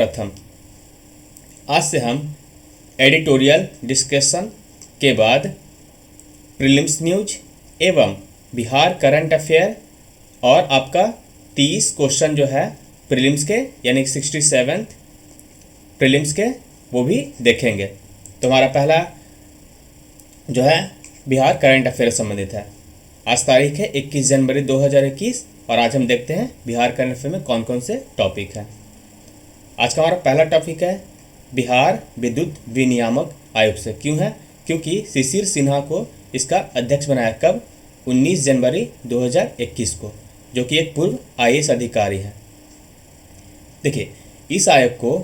प्रथम आज से हम एडिटोरियल डिस्कशन के बाद प्रीलिम्स न्यूज एवं बिहार करंट अफेयर और आपका 30 क्वेश्चन जो है प्रीलिम्स के यानी 67 प्रीलिम्स के वो भी देखेंगे। तो हमारा पहला जो है बिहार करंट अफेयर संबंधित है। आज तारीख है 21 जनवरी 2021 और आज हम देखते हैं बिहार करंट अफेयर में कौन कौन से टॉपिक हैं। आज का हमारा पहला टॉपिक है बिहार विद्युत विनियामक आयोग से। क्यों है? क्योंकि शिशिर सिन्हा को इसका अध्यक्ष बनाया कब? 19 जनवरी 2021 को, जो कि एक पूर्व आईएएस अधिकारी है। देखिए, इस आयोग को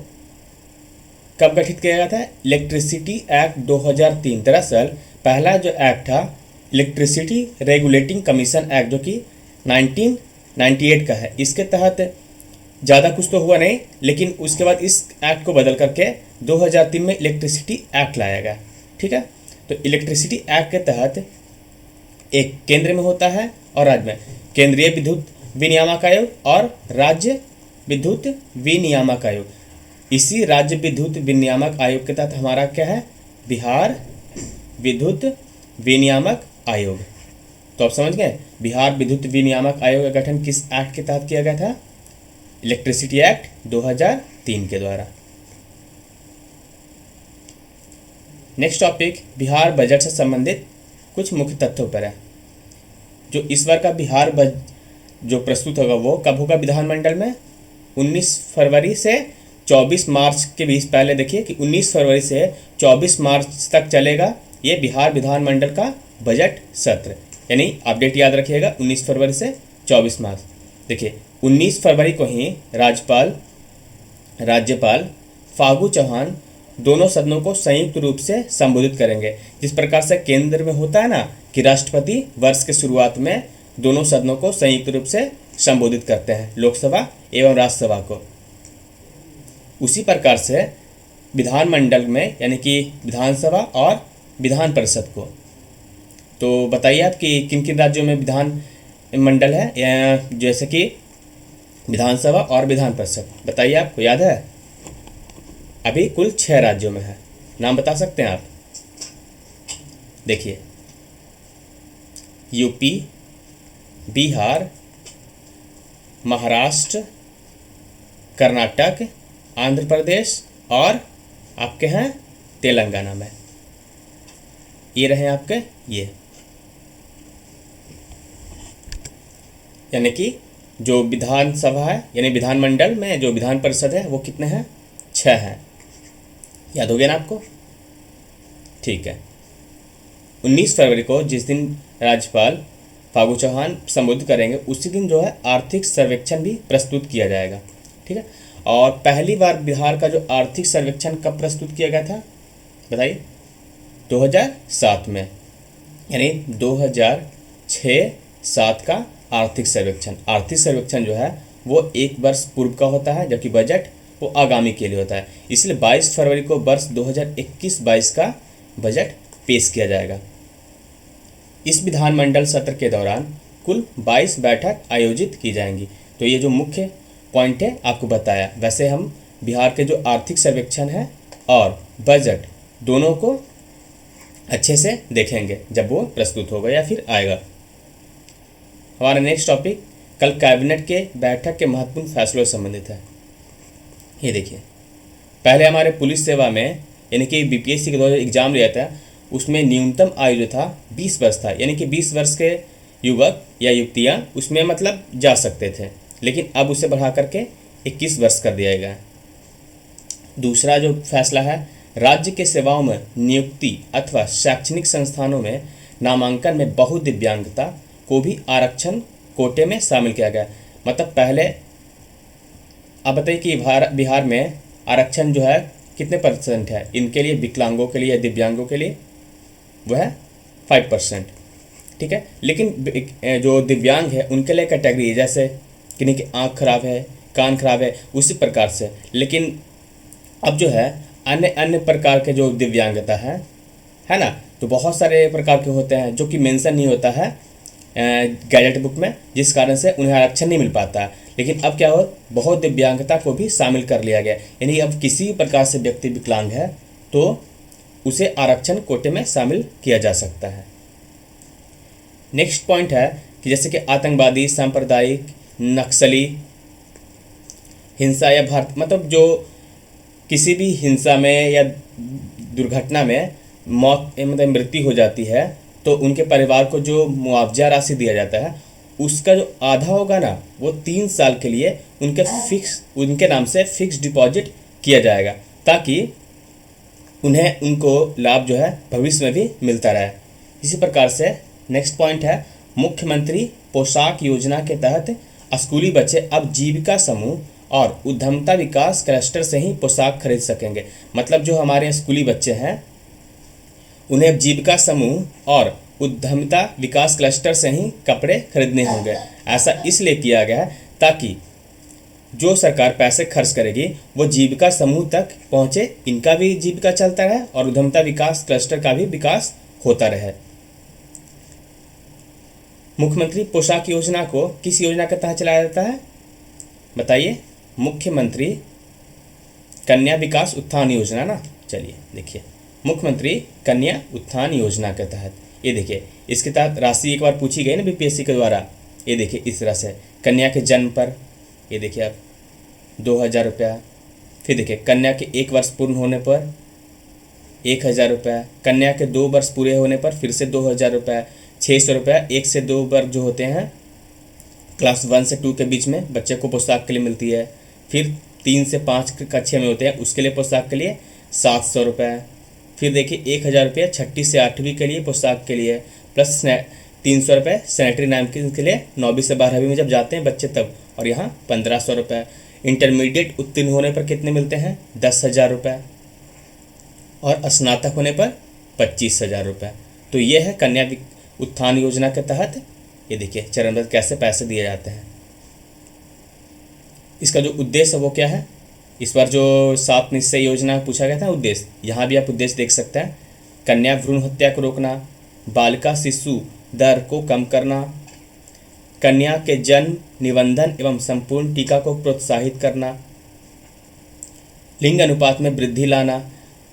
कब गठित किया गया था? Electricity act 2003। दरअसल पहला जो एक्ट था इलेक्ट्रिसिटी रेगुलेटिंग कमीशन एक्ट, जो कि 1998 का है। इसके तहत ज़्यादा कुछ तो हुआ नहीं, लेकिन उसके बाद इस एक्ट को बदल करके 2003 में इलेक्ट्रिसिटी एक्ट लाया गया। ठीक है, तो इलेक्ट्रिसिटी एक्ट के तहत एक केंद्र में होता है और राज्य में केंद्रीय विद्युत विनियामक आयोग और राज्य विद्युत विनियामक आयोग। इसी राज्य विद्युत विनियामक आयोग के तहत हमारा क्या है? बिहार विद्युत विनियामक आयोग। तो आप समझ गए, बिहार विद्युत विनियामक आयोग का गठन किस एक्ट के तहत किया गया था? इलेक्ट्रिसिटी एक्ट 2003 के द्वारा। नेक्स्ट टॉपिक बिहार बजट से संबंधित कुछ मुख्य तथ्यों पर है। जो इस बार का बिहार बजट जो प्रस्तुत होगा वो कब होगा विधानमंडल में? 19 फरवरी से 24 मार्च के बीच। पहले देखिए कि 19 फरवरी से 24 मार्च तक चलेगा ये बिहार विधानमंडल का बजट सत्र, यानी अपडेट याद रखिएगा 19 फरवरी से 24 मार्च। देखिए 19 फरवरी को ही राज्यपाल फागू चौहान दोनों सदनों को संयुक्त रूप से संबोधित करेंगे। जिस प्रकार से केंद्र में होता है ना कि राष्ट्रपति वर्ष के शुरुआत में दोनों सदनों को संयुक्त रूप से संबोधित करते हैं, लोकसभा एवं राज्यसभा को, उसी प्रकार से विधानमंडल में यानी कि विधानसभा और विधान परिषद को। तो बताइए आप कि किन किन राज्यों में विधान मंडल है, जैसे कि विधानसभा और विधान परिषद, बताइए आपको याद है? अभी कुल 6 राज्यों में है। नाम बता सकते हैं आप? देखिए, यूपी, बिहार, महाराष्ट्र, कर्नाटक, आंध्र प्रदेश और आपके हैं तेलंगाना में। ये रहे आपके ये, यानी कि जो विधानसभा है यानी विधानमंडल में जो विधान परिषद है वो कितने हैं? 6 हैं। याद हो गया ना आपको? ठीक है। 19 फरवरी को जिस दिन राज्यपाल फागू चौहान संबोधित करेंगे उसी दिन जो है आर्थिक सर्वेक्षण भी प्रस्तुत किया जाएगा। ठीक है, और पहली बार बिहार का जो आर्थिक सर्वेक्षण कब प्रस्तुत किया गया था बताइए? 2007 में, यानी 2006-07 का आर्थिक सर्वेक्षण जो है वो 1 वर्ष पूर्व का होता है, जबकि बजट वो आगामी के लिए होता है। इसलिए 22 फरवरी को वर्ष 2021-22 का बजट पेश किया जाएगा। इस विधानमंडल सत्र के दौरान कुल 22 बैठक आयोजित की जाएंगी। तो ये जो मुख्य पॉइंट है आपको बताया। वैसे हम बिहार के जो आर्थिक सर्वेक्षण है और बजट दोनों को अच्छे से देखेंगे जब वो प्रस्तुत होगा या फिर आएगा। हमारा नेक्स्ट टॉपिक कल कैबिनेट के बैठक के महत्वपूर्ण फैसलों से संबंधित है। ये देखिए, पहले हमारे पुलिस सेवा में यानी कि बीपीएससी के द्वारा एग्जाम लिया था, उसमें न्यूनतम आयु जो था 20 वर्ष था, यानी कि 20 वर्ष के युवक या युवतियाँ उसमें मतलब जा सकते थे, लेकिन अब उसे बढ़ा करके 21 वर्ष कर दिया गया। दूसरा जो फैसला है, राज्य के सेवाओं में नियुक्ति अथवा शैक्षणिक संस्थानों में नामांकन में बहुदिव्यांगता को भी आरक्षण कोटे में शामिल किया गया। मतलब पहले आप बताइए कि बिहार में आरक्षण जो है कितने % है इनके लिए, विकलांगों के लिए, दिव्यांगों के लिए? वह है 5%। ठीक है, लेकिन जो दिव्यांग है उनके लिए कैटेगरी है, जैसे किन्हीं की आँख खराब है, कान खराब है, उसी प्रकार से। लेकिन अब जो है अन्य प्रकार के जो दिव्यांगता है ना, तो बहुत सारे प्रकार के होते हैं जो कि मेंशन नहीं होता है गैजेट बुक में, जिस कारण से उन्हें आरक्षण नहीं मिल पाता। लेकिन अब क्या हो, बहुत दिव्यांगता को भी शामिल कर लिया गया, यानी अब किसी भी प्रकार से व्यक्ति विकलांग है तो उसे आरक्षण कोटे में शामिल किया जा सकता है। नेक्स्ट पॉइंट है कि जैसे कि आतंकवादी, सांप्रदायिक, नक्सली हिंसा या भारत मतलब जो किसी भी हिंसा में या दुर्घटना में मौत मतलब मृत्यु हो जाती है तो उनके परिवार को जो मुआवजा राशि दिया जाता है उसका जो आधा होगा ना वो 3 साल के लिए उनके नाम से फिक्स डिपॉजिट किया जाएगा, ताकि उनको लाभ जो है भविष्य में भी मिलता रहे। इसी प्रकार से नेक्स्ट पॉइंट है मुख्यमंत्री पोशाक योजना के तहत स्कूली बच्चे अब जीविका समूह और उद्यमता विकास क्लस्टर से ही पोशाक खरीद सकेंगे। मतलब जो हमारे स्कूली बच्चे हैं उन्हें अब जीविका समूह और उद्यमिता विकास क्लस्टर से ही कपड़े खरीदने होंगे। ऐसा इसलिए किया गया है ताकि जो सरकार पैसे खर्च करेगी वो जीविका समूह तक पहुँचे, इनका भी जीविका चलता रहे और उद्यमिता विकास क्लस्टर का भी विकास होता रहे। मुख्यमंत्री पोशाक योजना को किस योजना के तहत चलाया जाता है बताइए? मुख्यमंत्री कन्या विकास उत्थान योजना ना। चलिए देखिए, मुख्यमंत्री कन्या उत्थान योजना के तहत ये देखिए, इसके तहत राशि एक बार पूछी गई ना बीपीएससी के द्वारा। ये देखिए इस तरह से कन्या के जन्म पर ये देखिए आप 2000 रुपया, फिर देखिए कन्या के 1 वर्ष पूर्ण होने पर 1000 रुपया, कन्या के 2 वर्ष पूरे होने पर फिर से 2000 रुपया, 600 रुपया 1 से 2 वर्ग जो होते हैं क्लास 1 से 2 के बीच में बच्चे को पोशाक के लिए मिलती है। फिर 3 से 5 कक्षा में होते हैं उसके लिए पोशाक के लिए 700 रुपये। फिर देखिए 1000 रुपये 6ठी से 8वीं के लिए पोशाक के लिए, प्लस 300 रुपये सैनिटरी नैपकिन के लिए 9वीं से 12वीं में जब जाते हैं बच्चे तब, और यहाँ 1500 रुपये। इंटरमीडिएट उत्तीर्ण होने पर कितने मिलते हैं? 10,000 रुपये, और स्नातक होने पर 25,000 रुपये। तो ये है कन्या उत्थान योजना के तहत ये देखिए चरणबद्ध कैसे पैसे दिए जाते हैं। इसका जो उद्देश्य है वो क्या है? इस बार जो 7 निश्चय योजना पूछा गया था उद्देश्य, यहाँ भी आप उद्देश्य देख सकते हैं। कन्या भ्रूण हत्या को रोकना, बालिका शिशु दर को कम करना, कन्या के जन्म, निबंधन एवं संपूर्ण टीका को प्रोत्साहित करना, लिंग अनुपात में वृद्धि लाना,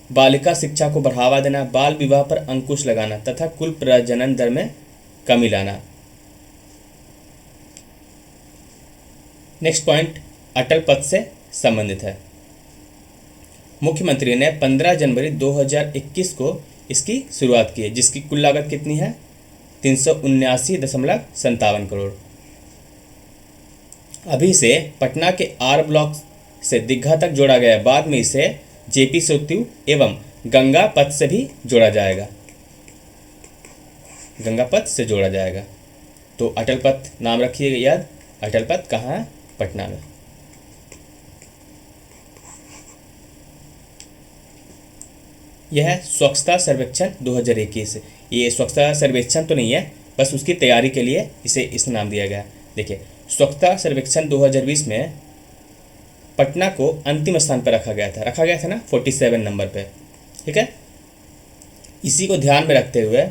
बालिका शिक्षा को बढ़ावा देना, बाल विवाह पर अंकुश लगाना तथा कुल प्रजनन दर में कमी लाना। नेक्स्ट पॉइंट अटल पथ से संबंधित है। मुख्यमंत्री ने 15 जनवरी 2021 को इसकी शुरुआत की है, जिसकी कुल लागत कितनी है? 379.57 करोड़। अभी इसे पटना के आर ब्लॉक से दीघा तक जोड़ा गया है, बाद में इसे जेपी सेतु एवं गंगा पथ से भी जोड़ा जाएगा, गंगा पथ से जोड़ा जाएगा। तो अटल पथ नाम रखिएगा याद, अटल पथ कहाँ है? पटना में। यह है स्वच्छता सर्वेक्षण 2021। ये स्वच्छता सर्वेक्षण तो नहीं है, बस उसकी तैयारी के लिए इसे इस नाम दिया गया। देखिए स्वच्छता सर्वेक्षण 2020 में पटना को अंतिम स्थान पर रखा गया था ना 47 नंबर पे, ठीक है। इसी को ध्यान में रखते हुए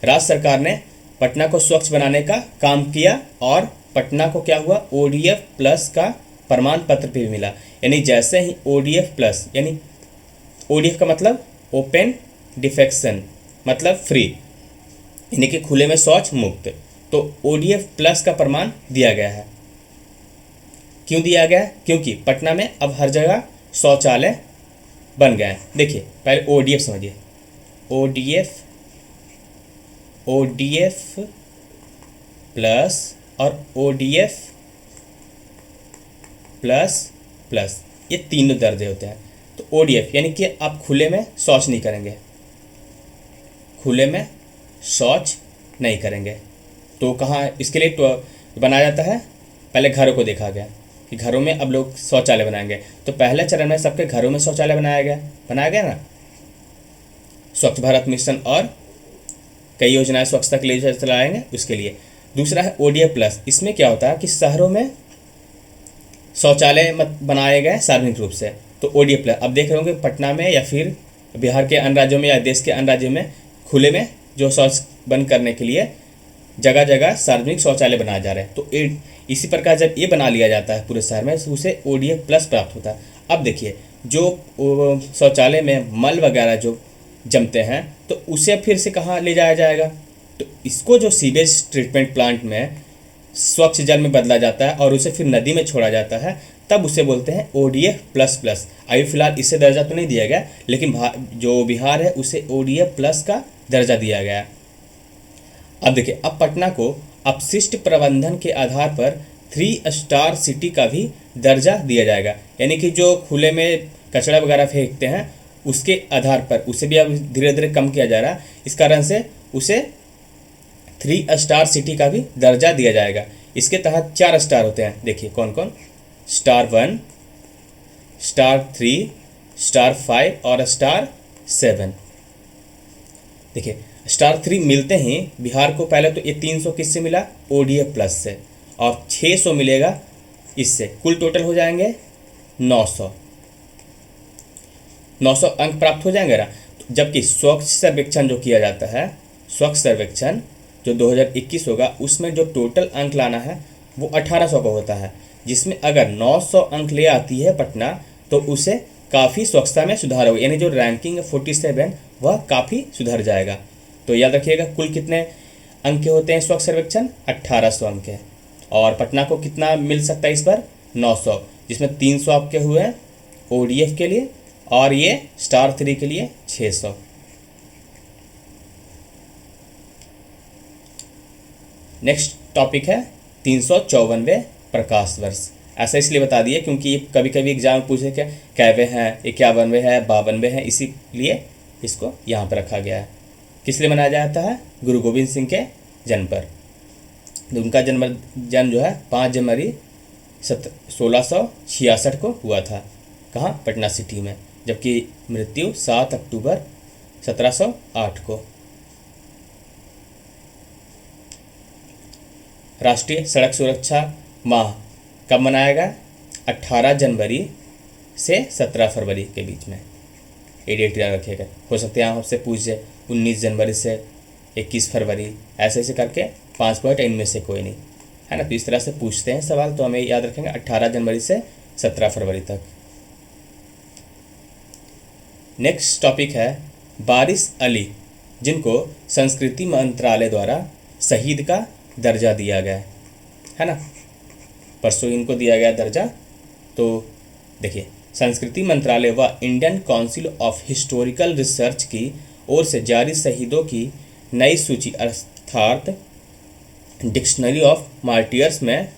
राज्य सरकार ने पटना को स्वच्छ बनाने का काम किया और पटना को क्या हुआ? ODF प्लस का प्रमाण पत्र भी मिला। यानी जैसे ही ODF प्लस, यानी ODF का मतलब ओपन डिफेक्शन मतलब फ्री, यानी कि खुले में शौच मुक्त, तो ODF प्लस का प्रमाण दिया गया है। क्यों दिया गया? क्योंकि पटना में अब हर जगह शौचालय बन गए हैं। देखिए पहले ODF समझिए, ODF प्लस और ODF प्लस प्लस, ये तीनों दर्जे होते हैं। तो ODF यानी कि आप खुले में शौच नहीं करेंगे, खुले में शौच नहीं करेंगे। तो कहाँ इसके लिए तो बनाया जाता है? पहले घरों को देखा गया कि घरों में अब लोग शौचालय बनाएंगे, तो पहले चरण में सबके घरों में शौचालय बनाया गया ना। स्वच्छ भारत मिशन और कई योजनाएं स्वच्छता के लिए चलाएंगे उसके लिए। दूसरा है ODF प्लस, इसमें क्या होता है कि शहरों में शौचालय बनाए गए सार्वजनिक रूप से, तो ODF प्लस। अब देख रहे होंगे पटना में या फिर बिहार के अन्य राज्यों में या देश के अन्य राज्यों में खुले में जो शौच बंद करने के लिए जगह जगह सार्वजनिक शौचालय बनाए जा रहे हैं। तो इसी प्रकार जब ये बना लिया जाता है पूरे शहर में, तो उसे ODF प्लस प्राप्त होता है। अब देखिए, जो शौचालय में मल वगैरह जो जमते हैं, तो उसे फिर से कहाँ ले जाया जाएगा? तो इसको जो सीवेज ट्रीटमेंट प्लांट में स्वच्छ जल में बदला जाता है और उसे फिर नदी में छोड़ा जाता है, तब उसे बोलते हैं ODF प्लस प्लस। अभी फिलहाल इसे दर्जा तो नहीं दिया गया, लेकिन जो बिहार है उसे ODF प्लस का दर्जा दिया गया। अब देखिए, अब पटना को अपशिष्ट प्रबंधन के आधार पर 3 स्टार सिटी का भी दर्जा दिया जाएगा। यानी कि जो खुले में कचरा वगैरह फेंकते हैं उसके आधार पर उसे भी अब धीरे धीरे कम किया जा रहा है। इस कारण से उसे 3 स्टार सिटी का भी दर्जा दिया जाएगा। इसके तहत 4 स्टार होते हैं, देखिए कौन कौन, स्टार 1, स्टार 3, स्टार 5 और स्टार 7। देखिए, स्टार 3 मिलते ही बिहार को पहले तो ये 300 किससे मिला? ODF प्लस से, और 600 मिलेगा इससे, कुल टोटल हो जाएंगे 900 अंक प्राप्त हो जाएंगे ना। जबकि स्वच्छ सर्वेक्षण जो किया जाता है, स्वच्छ सर्वेक्षण जो 2021 होगा, उसमें जो टोटल अंक लाना है वो 1800 का होता है, जिसमें अगर 900 अंक ले आती है पटना तो उसे काफ़ी स्वच्छता में सुधार होगा। यानी जो रैंकिंग है 47 वह काफ़ी सुधर जाएगा। तो याद रखिएगा, कुल कितने अंक के होते हैं स्वच्छ सर्वेक्षण? 1800 अंक है। और पटना को कितना मिल सकता है इस बार? 900, जिसमें 300 आपके हुए हैं ODF के लिए और ये स्टार 3 के लिए 600। नेक्स्ट टॉपिक है 354वें प्रकाश वर्ष। ऐसा इसलिए बता दिए क्योंकि ये कभी कभी एग्जाम में पूछे क्या कैवे हैं, 51वें है, 52वें है, इसीलिए इसको यहाँ पर रखा गया है। किस लिए मनाया जाता है? गुरु गोविंद सिंह के जन्म पर। उनका जन्म जो है 5 जनवरी 1666 को हुआ था। कहाँ? पटना सिटी में। जबकि मृत्यु 7 अक्टूबर 1708 को। राष्ट्रीय सड़क सुरक्षा माह कब मनाया गया? 18 जनवरी से 17 फरवरी के बीच में। ये डेट याद रखिएगा। हो सकता है आप आपसे पूछ जाए 19 जनवरी से 21 फरवरी, ऐसे ऐसे करके 5 पॉइंट इनमें से कोई नहीं है ना। तो इस तरह से पूछते हैं सवाल, तो हमें याद रखेंगे 18 जनवरी से 17 फरवरी तक। नेक्स्ट टॉपिक है वारिस अली, जिनको संस्कृति मंत्रालय द्वारा शहीद का दर्जा दिया गया है ना। परसों इनको दिया गया दर्जा। तो देखिए, संस्कृति मंत्रालय व Indian council of historical research की ओर से जारी शहीदों की नई सूची अर्थात डिक्शनरी ऑफ मार्टियर्स में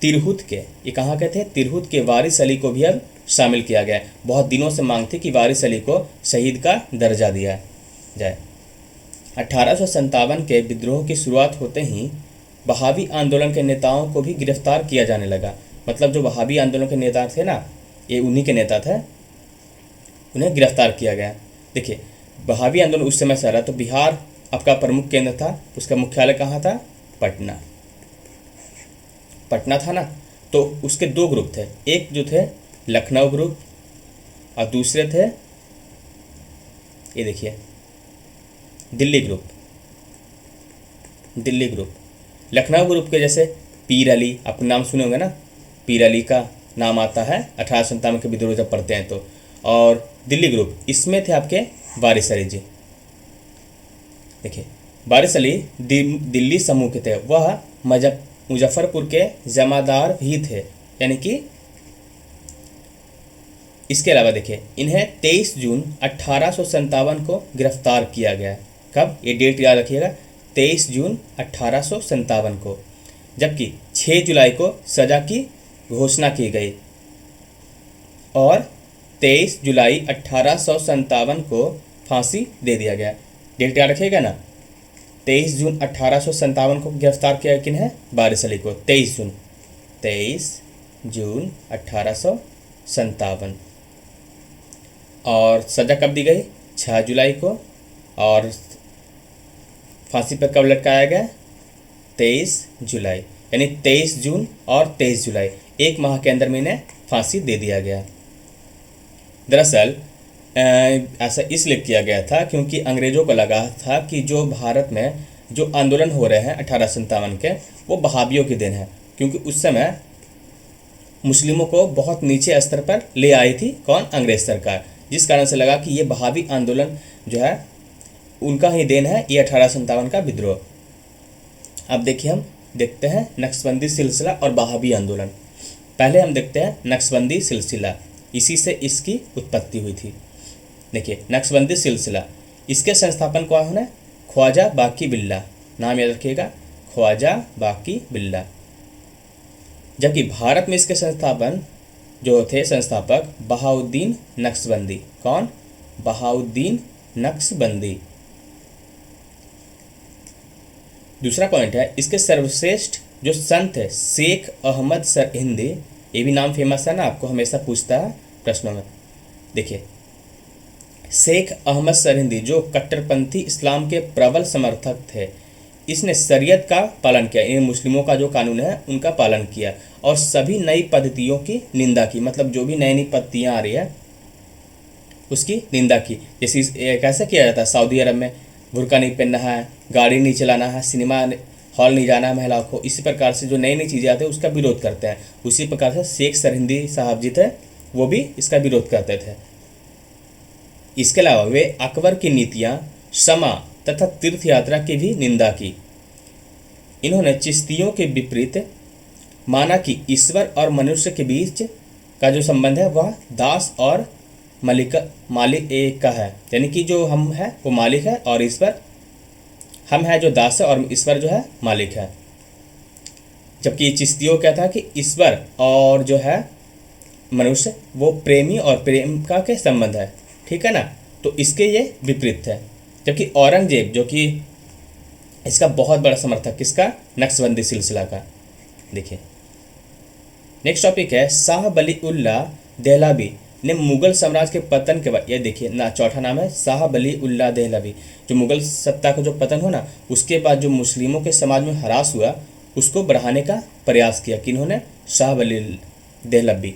तिरहुत के, ये कहाँ के थे? तिरहुत के वारिस अली को भी अब शामिल किया गया है। बहुत दिनों से मांग थी कि वारिस अली को शहीद का दर्जा दिया जाए। 1857 के विद्रोह की शुरुआत होते ही वहाबी आंदोलन के नेताओं को भी गिरफ्तार किया जाने लगा। मतलब जो वहाबी आंदोलन के नेता थे ना, ये उन्हीं के नेता थे, उन्हें गिरफ्तार किया गया। देखिए, वहाबी आंदोलन उस समय से आ रहा, तो बिहार आपका प्रमुख केंद्र था, उसका मुख्यालय कहाँ था? पटना। पटना था ना। तो उसके 2 ग्रुप थे, एक जो थे लखनऊ ग्रुप और दूसरे थे, ये देखिए, Delhi group. Delhi group, Lucknow group के जैसे पीर अली, आप नाम सुने होंगे ना, पीर अली का नाम आता है 1857 के विद्रोह जब पढ़ते हैं तो। और दिल्ली ग्रुप, इसमें थे आपके वारिस अली जी। देखिए, वारिस अली दिल्ली समूह के थे, वह मुजफ्फरपुर के जमादार भी थे। यानी कि इसके अलावा देखिए, इन्हें 23 जून 1857 को गिरफ्तार किया गया। कब? ये डेट याद रखिएगा, 23 जून 1857 को। जबकि 6 जुलाई को सजा की घोषणा की गई और 23 जुलाई 1857 को फांसी दे दिया गया। डेट याद रखिएगा ना, 23 जून 1857 को गिरफ्तार किया किन्हें? वारिस अली को। 23 जून 1857। और सज़ा कब दी गई? 6 जुलाई को। और फांसी पर कब लटकाया गया? 23 जुलाई। यानी 23 जून और 23 जुलाई, 1 माह के अंदर में इन्हें फांसी दे दिया गया। दरअसल ऐसा इसलिए किया गया था क्योंकि अंग्रेज़ों को लगा था कि जो भारत में जो आंदोलन हो रहे हैं 1857 के, वो वहाबियों की देन है, क्योंकि उस समय मुस्लिमों को बहुत नीचे स्तर पर ले आई थी कौन, अंग्रेज सरकार, जिस कारण से लगा कि ये वहाबी आंदोलन जो है उनका ही देन है, ये 1857 का विद्रोह। अब देखिए हम देखते हैं नक्शबंदी सिलसिला और वहाबी आंदोलन। पहले हम देखते हैं नक्शबंदी सिलसिला, इसी से इसकी उत्पत्ति हुई थी। देखिए नक्शबंदी सिलसिला, इसके संस्थापन कौन है, ख्वाजा बाकी बिल्ला, नाम याद रखिएगा, ख्वाजा बाकी बिल्ला। जबकि भारत में इसके संस्थापन जो थे संस्थापक बहाउद्दीन नक्शबंदी, कौन, बहाउद्दीन नक्शबंदी। दूसरा पॉइंट है, इसके सर्वश्रेष्ठ जो संत है शेख अहमद सरहिंदी, ये भी नाम फेमस है ना, आपको हमेशा पूछता है प्रश्नों में। देखिए शेख अहमद सरहिंदी जो कट्टरपंथी इस्लाम के प्रबल समर्थक थे, इसने शरीयत का पालन किया, इन मुस्लिमों का जो कानून है उनका पालन किया और सभी नई पद्धतियों की निंदा की, मतलब जो भी नई नई पद्धतियाँ आ रही है उसकी निंदा की। जैसे कैसे किया जाता है, सऊदी अरब में बुर्का नहीं पहनना है, गाड़ी नहीं चलाना है, सिनेमा हॉल नहीं जाना है महिलाओं को, इसी प्रकार से जो नई नई चीज़ें आती है उसका विरोध करते हैं। उसी प्रकार से शेख सरहिंदी साहब जी थे, वो भी इसका विरोध करते थे। इसके अलावा वे अकबर की नीतियाँ, क्षमा तथा तीर्थ यात्रा की भी निंदा की। इन्होंने चिश्तियों के विपरीत माना कि ईश्वर और मनुष्य के बीच का जो संबंध है वह दास और मालिक एक का है, यानी कि जो हम है वो मालिक है और ईश्वर, हम है जो दास है और ईश्वर जो है मालिक है। जबकि चिश्तियों क्या था कि ईश्वर और जो है मनुष्य वो प्रेमी और प्रेम का के संबंध है, ठीक है ना, तो इसके ये विपरीत है। जबकि औरंगजेब जो कि इसका बहुत बड़ा समर्थक, किसका, नक्शबंदी सिलसिला का। देखिए नेक्स्ट टॉपिक है शाह वलीउल्लाह देहलवी ने मुगल साम्राज्य के पतन के बाद, ये देखिए ना, चौथा नाम है शाह वलीउल्लाह देहलवी, जो मुगल सत्ता का जो पतन हो ना, उसके बाद जो मुस्लिमों के समाज में ह्रास हुआ उसको बढ़ाने का प्रयास किया, किन्होंने, शाह वली देहलवी।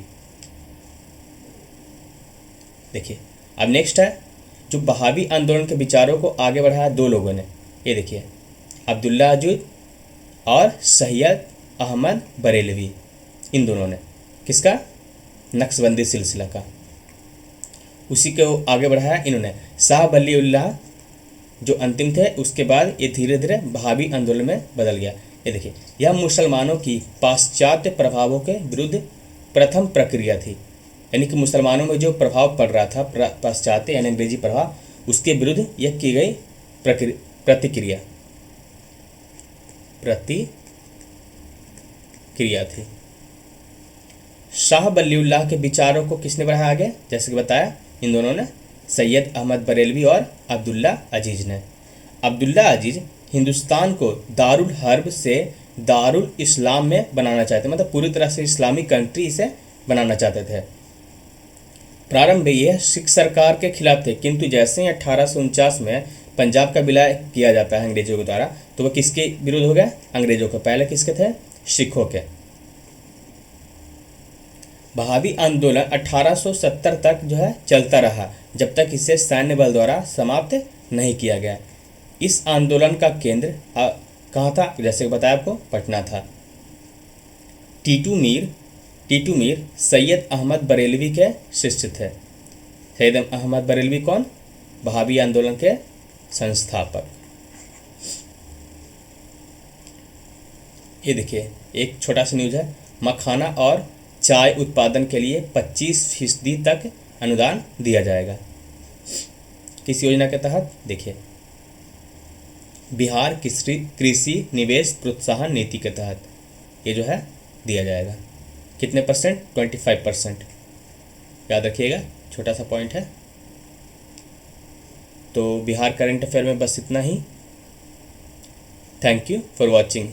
देखिए अब नेक्स्ट है जो बहावी आंदोलन के विचारों को आगे बढ़ाया दो लोगों ने, ये देखिए अब्दुल्ला अजूद और सैयद अहमद बरेलवी, इन दोनों ने, किसका, नक्शबंदी सिलसिला का। उसी को आगे बढ़ाया इन्होंने। शाह वलीउल्लाह जो अंतिम थे, उसके बाद ये धीरे धीरे बहावी आंदोलन में बदल गया। ये देखिए यह मुसलमानों की पाश्चात्य प्रभावों के विरुद्ध प्रथम प्रक्रिया थी, यानी कि मुसलमानों में जो प्रभाव पड़ रहा था पाश्चात्य यानी अंग्रेजी प्रभाव, उसके विरुद्ध यह की गई प्रतिक्रिया थी। शाह वलीउल्लाह के विचारों को किसने बढ़ाया आगे, जैसे कि बताया इन दोनों ने, सैयद अहमद बरेलवी और अब्दुल्ला अजीज ने। अब्दुल्ला अजीज हिंदुस्तान को दारुल हर्ब से दारुल इस्लाम में बनाना चाहते, मतलब पूरी तरह से इस्लामिक कंट्री इसे बनाना चाहते थे। प्रारंभ में यह सिख सरकार के खिलाफ थे, किंतु जैसे ही 1849 में पंजाब का विलय किया जाता है अंग्रेजों के द्वारा, तो वह किसके विरुद्ध हो गया, अंग्रेजों के। पहले किसके थे, सिखों के। बहावी आंदोलन 1870 तक जो है चलता रहा, जब तक इसे सैन्य बल द्वारा समाप्त नहीं किया गया। इस आंदोलन का केंद्र कहाँ था, जैसे बताया आपको, पटना था। टीटू मीर सैयद अहमद बरेलवी के शिष्य थे। सैयद अहमद बरेलवी कौन, बहावी आंदोलन के संस्थापक। ये देखिए एक छोटा सा न्यूज़ है, मखाना और चाय उत्पादन के लिए 25% तक अनुदान दिया जाएगा। किस योजना के तहत, देखिए बिहार कृषि निवेश प्रोत्साहन नीति के तहत ये जो है दिया जाएगा। कितने परसेंट, 25%, याद रखिएगा, छोटा सा पॉइंट है। तो बिहार करंट अफेयर में बस इतना ही। Thank you for watching.